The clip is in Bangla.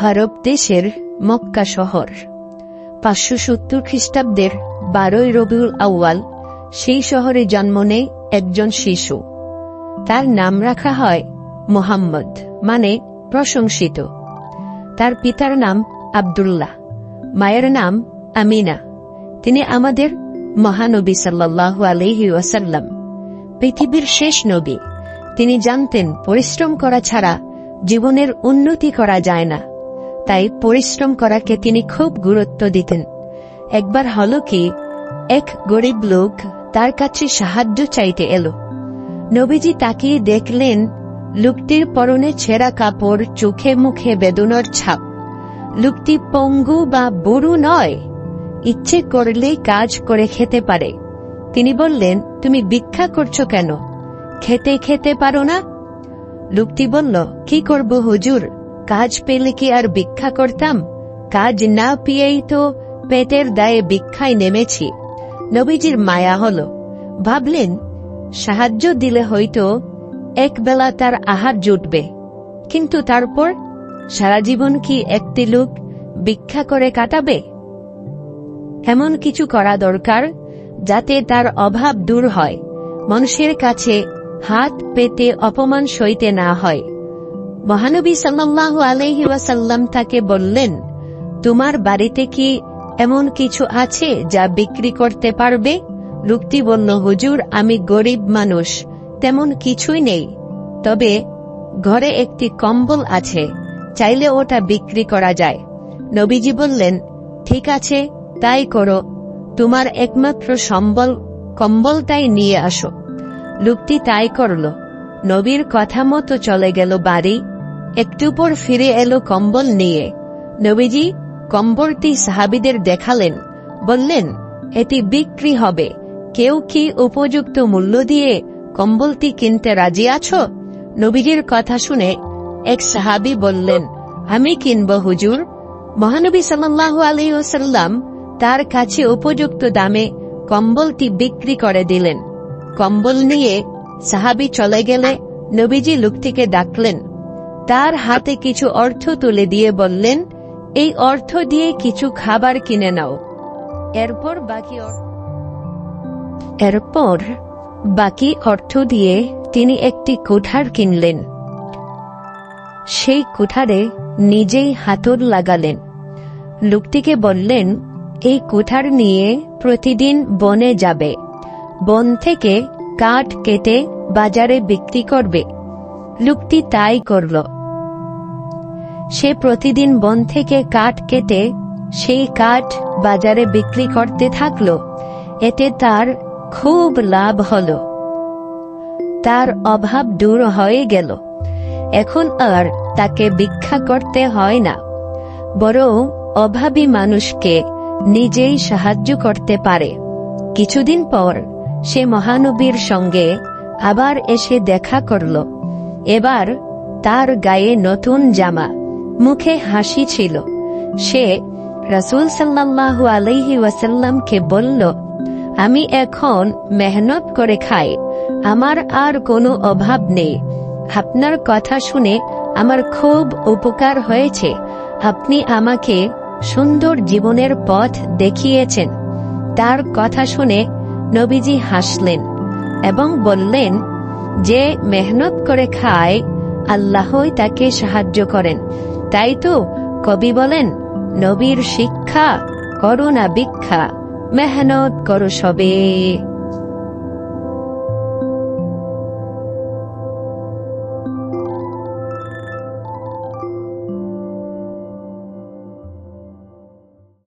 আরব দেশের মক্কা শহর 570 খ্রিস্টাব্দের 12 রবিউল আউয়াল সেই শহরে জন্ম নেয় একজন শিশু। তার নাম রাখা হয় মুহাম্মদ, মানে প্রশংসিত। তার পিতার নাম আব্দুল্লাহ, মায়ের নাম আমিনা। তিনি আমাদের মহানবী সাল্লাল্লাহু আলাইহি ওয়াসাল্লাম, পৃথিবীর শেষ নবী। তিনি জানতেন পরিশ্রম করা ছাড়া জীবনের উন্নতি করা যায় না, তাই পরিশ্রম করাকে তিনি খুব গুরুত্ব দিতেন। একবার হলো কি, এক গরিব লোক তার কাছে সাহায্য চাইতে এলো। নবীজি তাকিয়ে দেখলেন লোকটির পরনে ছেঁড়া কাপড়, চোখে মুখে বেদনার ছাপ। লোকটি পঙ্গু বা বুড়ো নয়, ইচ্ছে করলেই কাজ করে খেতে পারে। তিনি বললেন, তুমি ভিক্ষা করছো কেন? খেতে খেতে পারো না? লোকটি বলল, কি করব হুজুর, কাজ পেলে কি আর ভিক্ষা করতাম? কাজ না পেয়েই তো পেটের দায়ে ভিক্ষায় নেমেছি। নবীজির মায়া হল, ভাবলেন সাহায্য দিলে হয়তো একবেলা তার আহার জুটবে, কিন্তু তারপর সারা জীবন কি একটি লোক ভিক্ষা করে কাটাবে? এমন কিছু করা দরকার যাতে তার অভাব দূর হয়, মানুষের কাছে হাত পেতে অপমান সইতে না হয়। মহানবী সাল্লাল্লাহু আলাইহি ওয়াসাল্লাম তাকে বললেন, তোমার বাড়িতে কি এমন কিছু আছে যা বিক্রি করতে পারবে? লোকটি বলল, হুজুর, আমি গরিব মানুষ, তেমন কিছুই নেই, তবে ঘরে একটি কম্বল আছে, চাইলে ওটা বিক্রি করা যায়। নবীজি বললেন, ঠিক আছে, তাই করো, তোমার একমাত্র সম্বল কম্বলটাই নিয়ে আসো। লোকটি তাই করল। নবীর কথা মতো চলে গেল বাড়ি। একটু পর ফিরে এলো কম্বল নিয়ে। নবীজি কম্বলটি সাহাবীদের দেখালেন, বললেন, এটি বিক্রি হবে, কেউ কি উপযুক্ত মূল্য দিয়ে কম্বলটি কিনতে রাজি আছো? নবীজির কথা শুনে এক সাহাবী বললেন, আমি কিনব হুজুর। মহানবী সাল্লাল্লাহু আলাইহি ওয়াসাল্লাম তার কাছে উপযুক্ত দামে কম্বলটি বিক্রি করে দিলেন। কম্বল নিয়ে সাহাবী চলে গেলে নবীজি লোকটিকে ডাকলেন, তার হাতে কিছু অর্থ তুলে দিয়ে বললেন, এই অর্থ দিয়ে কিছু খাবার কিনে নাও। এরপর বাকি অর্থ দিয়ে তিনি একটি কুঠার কিনলেন। সেই কুঠারে নিজেই হাতুড় লাগালেন। লোকটিকে বললেন, এই কুঠার নিয়ে প্রতিদিন বনে যাবে, বন থেকে কাঠ কেটে বাজারে বিক্রি করবে। লোকটি তাই করল। সে প্রতিদিন বন থেকে কাঠ কেটে সেই কাঠ বাজারে বিক্রি করতে থাকল। এতে তার খুব লাভ হল, তার অভাব দূর হয়ে গেল। এখন আর তাকে ভিক্ষা করতে হয় না, বরং অভাবী মানুষকে নিজেই সাহায্য করতে পারে। কিছুদিন পর সে মহানবীর সঙ্গে আবার এসে দেখা করল। এবার তার গায়ে নতুন জামা, মুখে হাসি ছিল। সে রাসূল সাল্লাল্লাহু আলাইহি ওয়াসাল্লামকে বলল, আমি এখন মেহনত করে খাই, আমার আর কোনো অভাব নেই। আপনার কথা শুনে আমার খুব উপকার হয়েছে। আপনি আমাকে সুন্দর জীবনের পথ দেখিয়েছেন। তার কথা শুনে নবীজি হাসলেন এবং বললেন, যে মেহনত করে খায় আল্লাহই তাকে সাহায্য করেন। তাই তো কবি বলেন, নবীর শিক্ষা করো না ভিক্ষা, মেহনত করো সবে।